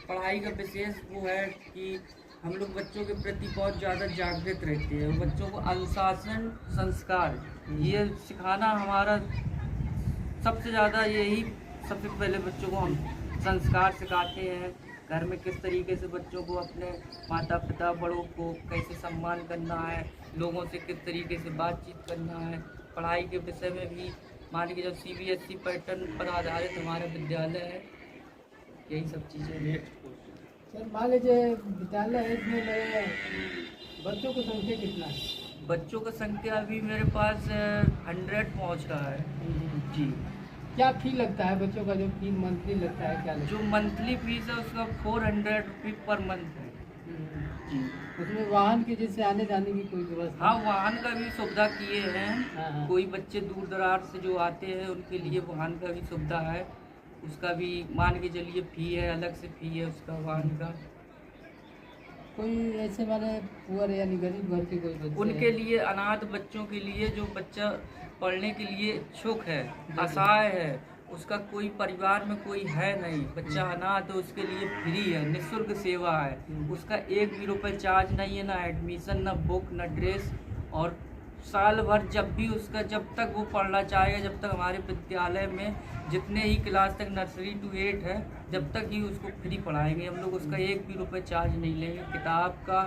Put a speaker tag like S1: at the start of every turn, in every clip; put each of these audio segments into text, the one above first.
S1: पढ़ाई का विशेष वो है कि हम लोग बच्चों के प्रति बहुत ज़्यादा जागृत रहते हैं। बच्चों को अनुशासन, संस्कार ये सिखाना हमारा सबसे ज़्यादा यही। सबसे पहले बच्चों को हम संस्कार सिखाते हैं। घर में किस तरीके से बच्चों को अपने माता पिता बड़ों को कैसे सम्मान करना है, लोगों से किस तरीके से बातचीत करना है। पढ़ाई के विषय में भी मान लीजिए जब CBSE पैटर्न पर आधारित हमारा विद्यालय है, यही सब चीज़ें।
S2: सर मान लीजिए विद्यालय है, इसमें मेरे बच्चों की संख्या कितना है?
S1: बच्चों का संख्या अभी मेरे पास 100 पहुंच रहा है जी।
S2: क्या फी लगता है बच्चों का, जो फी मंथली लगता है क्या लगता
S1: जो मंथली फीस है उसका 400 रुपये पर मंथ है
S2: है?
S1: जी।
S2: उसमें वाहन की जैसे आने जाने की कोई व्यवस्था?
S1: हाँ, वाहन का भी सुविधा किए हैं।
S2: हाँ।
S1: कोई बच्चे दूर दराज से जो आते हैं उनके लिए वाहन का भी सुविधा है। उसका भी मान के चलिए फी है, अलग से फी है उसका वाहन का।
S2: कोई ऐसे माने पुअर यानी गरीब घर के कोई बच्चे
S1: उनके
S2: हैं?
S1: लिए, अनाथ बच्चों के लिए, जो बच्चा पढ़ने के लिए इच्छुक है, असहाय है, उसका कोई परिवार में कोई है नहीं, बच्चा अनाथ है, उसके लिए फ्री है, निःशुल्क सेवा है। उसका 1 भी रुपये चार्ज नहीं है, ना एडमिशन, ना बुक, ना ड्रेस। और साल भर जब भी उसका, जब तक वो पढ़ना चाहेगा, जब तक हमारे विद्यालय में जितने ही क्लास तक नर्सरी टू 8 है, जब तक ही उसको फ्री पढ़ाएंगे हम लोग। उसका 1 भी रुपये चार्ज नहीं लेंगे। किताब का,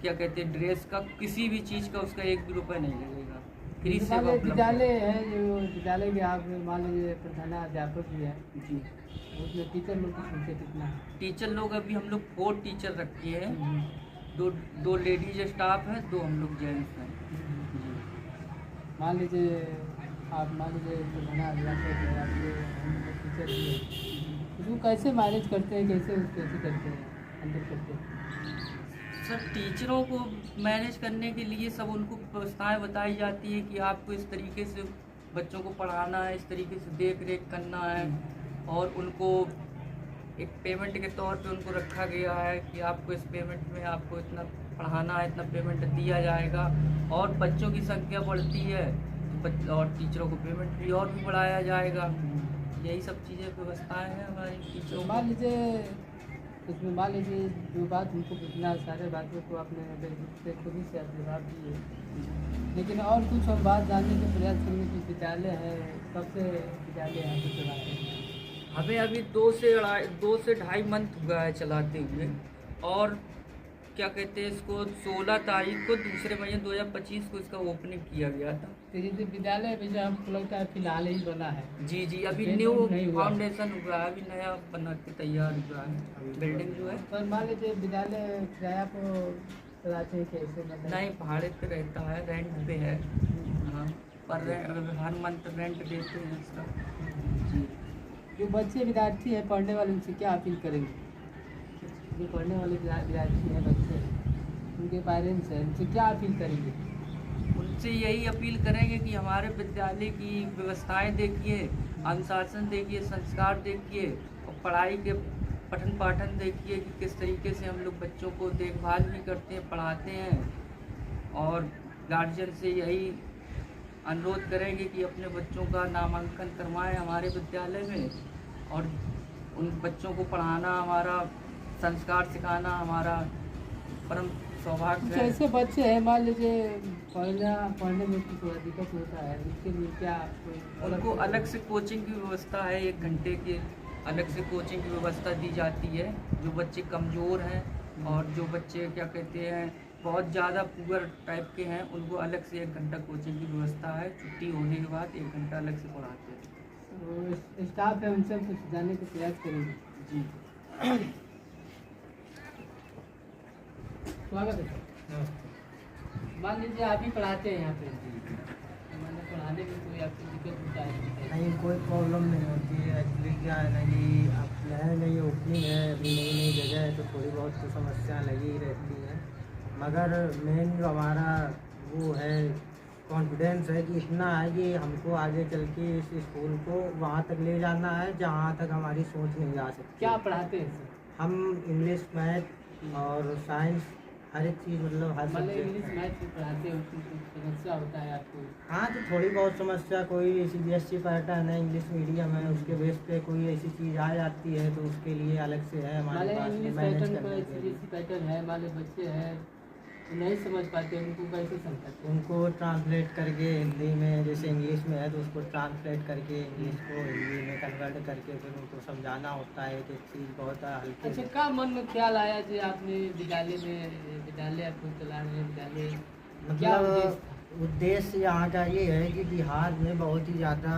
S1: क्या कहते हैं, ड्रेस का, किसी भी चीज़ का उसका 1 भी रुपये नहीं लगेगा। फ्री
S2: तो
S1: सेवा
S2: मान लीजिए
S1: उपलब्ध
S2: विद्यालय
S1: है
S2: है, जो विद्यालय के आप मान लीजिए प्रधानाध्यापक भी है,
S1: जी।
S2: उसमें टीचर लोग की संख्या कितना है?
S1: टीचर लोग अभी हम लोग 4 टीचर रखे हैं। दो लेडीज स्टाफ है, 2 हम लोग जेंट्स हैं जी।
S2: मान लीजिए आप मान लीजिए प्रधानाध्यापक है, आपके टीचर भी है, उसको कैसे मैनेज करते हैं, कैसे करते हैं, हैंडल करते हैं?
S1: सर, टीचरों को मैनेज करने के लिए सब उनको व्यवस्थाएं बताई जाती है कि आपको इस तरीके से बच्चों को पढ़ाना है, इस तरीके से देख रेख करना है। और उनको एक पेमेंट के तौर पे उनको रखा गया है कि आपको इस पेमेंट में आपको इतना पढ़ाना है, इतना पेमेंट दिया जाएगा। और बच्चों की संख्या बढ़ती है तो और टीचरों को पेमेंट भी और भी बढ़ाया जाएगा। यही सब चीज़ें व्यवस्थाएं हैं हमारी टीचरों
S2: तो
S1: को।
S2: मान लीजिए उसमें मान लीजिए जो बात उनको पूछना है, सारे बातों को आपने खुद ही से आप जवाब दिए, लेकिन और कुछ हम बात जानने के प्रयास करेंगे कि विद्यालय है, कब से विद्यालय यहाँ पे चलाते हैं?
S1: हमें अभी 2 से ढाई मंथ हुआ है चलाते हुए। और क्या कहते हैं इसको, 16 तारीख को दूसरे महीने 2025 को इसका ओपनिंग किया गया था।
S2: तो जैसे विद्यालय भी जो हमको लगता है फिलहाल ही बना है।
S1: जी जी, अभी
S2: पेंट
S1: न्यू
S2: नहीं हुआ।
S1: फाउंडेशन हुआ है, अभी नया बना के तैयार हुआ है बिल्डिंग जो है।
S2: पर मान लीजिए विद्यालय किराया को चलाते हैं कैसे, मतलब?
S1: नहीं, भाड़े पे रहता है, रेंट पे है। हाँ, पर हर मंथ रेंट देते हैं इसका जी।
S2: जो बच्चे विद्यार्थी हैं पढ़ने वाले, उनसे क्या अपील करेंगे? जो पढ़ने वाले विद्यार्थी हैं, बच्चे, उनके पेरेंट्स हैं, उनसे क्या अपील करेंगे?
S1: उनसे यही अपील करेंगे कि हमारे विद्यालय की व्यवस्थाएं देखिए, अनुशासन देखिए, संस्कार देखिए, और पढ़ाई के पठन पाठन देखिए कि किस तरीके से हम लोग बच्चों को देखभाल भी करते हैं, पढ़ाते हैं। और गार्जियन से यही अनुरोध करेंगे कि अपने बच्चों का नामांकन करवाएं हमारे विद्यालय में। और उन बच्चों को पढ़ाना, हमारा संस्कार सिखाना हमारा परम सौभाग्य
S2: कुछ
S1: है।
S2: ऐसे बच्चे हैं मान लीजिए पढ़ने में कुछ थोड़ा दिक्कत होता है, उसके लिए क्या
S1: उनको अलग से कोचिंग की व्यवस्था है, 1 घंटे की अलग से कोचिंग की व्यवस्था दी जाती है। जो बच्चे कमज़ोर हैं और जो बच्चे क्या कहते हैं बहुत ज़्यादा पुअर टाइप के हैं, उनको अलग से 1 घंटा कोचिंग की व्यवस्था है। छुट्टी होने के बाद 1 घंटा अलग से पढ़ाते हैं।
S2: तो स्टाफ है, उनसे कुछ जानने का प्रयास करेंगे
S1: जी।
S2: स्वागत है सर। मान लीजिए आप ही पढ़ाते हैं यहाँ पे, मैंने पढ़ाने में कोई आपको दिक्कत होता है?
S3: नहीं, कोई प्रॉब्लम नहीं होती है। एक्चुअली क्या है ना कि अब नई ओपनिंग है, अभी नई जगह है, तो थोड़ी बहुत तो समस्या लगी ही रहती है। मगर मेन जो हमारा वो है कॉन्फिडेंस है कि इतना है कि हमको आगे चल के इस स्कूल को वहाँ तक ले जाना है जहाँ तक हमारी सोच नहीं जा सकती।
S2: क्या पढ़ाते हैं सर?
S3: हम इंग्लिश, मैथ और साइंस हर एक चीज़ मतलब हर
S2: मतलब
S3: सब्जेक्ट
S2: इंग्लिश
S3: में।
S2: मैथ से पढ़ाते हैं उसकी कुछ समस्या होता है आपको?
S3: हाँ तो थोड़ी बहुत समस्या, कोई CBSE पैटर्न है, इंग्लिश मीडियम है, उसके बेस पे कोई ऐसी चीज़ आ जाती है तो उसके लिए अलग से है हमारे
S2: मतलब
S3: पास में
S2: इंग्लिश
S3: मैनेज
S2: पैटर्न
S3: करने
S2: का
S3: के लिए।
S2: CBSE पैटर्न है, मान लो बच्चे हैं तो नहीं समझ पाते, उनको कैसे समझाते हैं?
S3: उनको ट्रांसलेट करके हिंदी में, जैसे इंग्लिश में है तो उसको ट्रांसलेट करके इंग्लिश को हिंदी में कन्वर्ट करके फिर उनको समझाना होता है कि चीज़ बहुत हल्के
S2: अच्छा,
S3: में।
S2: क्या मन में ख्याल आया कि आपने विद्यालय आपको चला रहे हैं विद्यालय, क्या उद्देश्य था?
S3: मतलब उद्देश्य यहाँ का ये है कि बिहार में बहुत ही ज़्यादा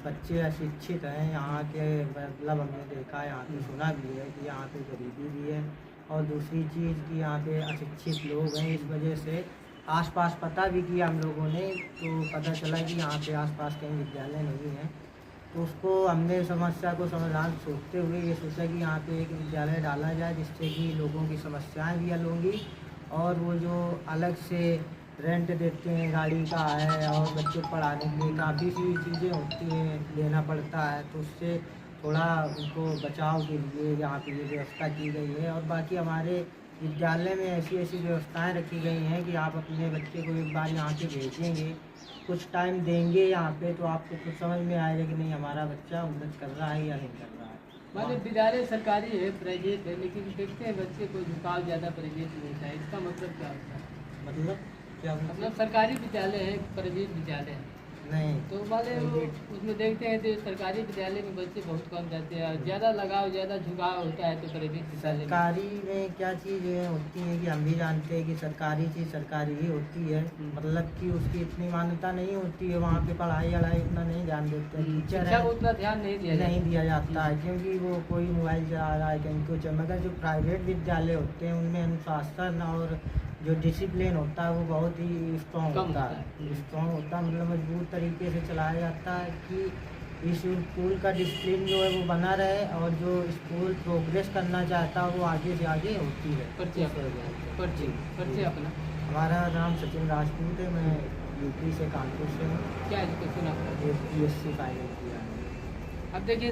S3: बच्चे अशिक्षित हैं यहाँ के, मतलब हमने देखा है यहाँ पे, सुना भी है कि यहाँ पे गरीबी भी है, और दूसरी चीज़ कि यहाँ पे अशिक्षित लोग हैं। इस वजह से आसपास पता भी किया हम लोगों ने, तो पता चला कि यहाँ पे आसपास कहीं विद्यालय नहीं है। तो उसको हमने समस्या को समाधान सोचते हुए ये सोचा कि यहाँ पे एक विद्यालय डाला जाए, जिससे कि लोगों की समस्याएं भी हल होंगी, और वो जो अलग से रेंट देते हैं गाड़ी का है, और बच्चे को पढ़ाने के लिए काफ़ी सी चीज़ें होती हैं, देना पड़ता है, तो उससे थोड़ा उनको बचाव के लिए यहाँ पे ये व्यवस्था की गई है। और बाकी हमारे विद्यालय में ऐसी ऐसी व्यवस्थाएं रखी गई हैं कि आप अपने बच्चे को एक बार यहाँ पे भेजेंगे, कुछ टाइम देंगे यहाँ पे, तो आपको कुछ समझ में आएगा कि नहीं हमारा बच्चा उन्नत कर रहा है या नहीं कर रहा है।
S2: मान लो विद्यालय सरकारी है, प्राइवेट है, लेकिन देखते हैं बच्चे को झुकाव ज़्यादा प्राइवेट में होता है, इसका मतलब क्या होता है?
S3: मतलब क्या
S2: मतलब सरकारी विद्यालय है, प्राइवेट विद्यालय है,
S3: नहीं
S2: तो वाले उसमें देखते हैं तो सरकारी विद्यालय में बच्चे बहुत कम जाते हैं, और ज़्यादा लगाव ज़्यादा झुकाव होता है तो प्राइवेट विद्यालय में।
S3: सरकारी में क्या चीज़ें होती हैं कि हम भी जानते हैं कि सरकारी चीज़ सरकारी ही होती है, मतलब कि उसकी इतनी मान्यता नहीं होती है, वहाँ पे पढ़ाई वढ़ाई उतना नहीं ध्यान देते हैं, टीचर
S2: शिक्षा
S3: है
S2: को उतना ध्यान नहीं दिया
S3: नहीं
S2: जाता।
S3: दिया जाता है, क्योंकि वो कोई मोबाइल चला रहा है कहीं कुछ है। मगर जो प्राइवेट विद्यालय होते हैं उनमें अनुशासन और जो डिसिप्लिन होता है वो बहुत ही स्ट्रॉन्ग
S2: कम
S3: होता
S2: होता
S3: है,
S2: है।
S3: स्ट्रॉन्ग होता है, मतलब मजबूत तरीके से चलाया जाता है कि इस स्कूल का डिसिप्लिन जो है वो बना रहे, और जो स्कूल प्रोग्रेस करना चाहता है वो आगे से आगे होती है।
S2: परिचय अपना
S3: हमारा नाम सचिन राजपूत है, मैं यूपी से कानपुर से हूँ,
S2: क्या एजुकेशन आपका?
S3: BSc फाइनल किया है।
S2: अब देखिए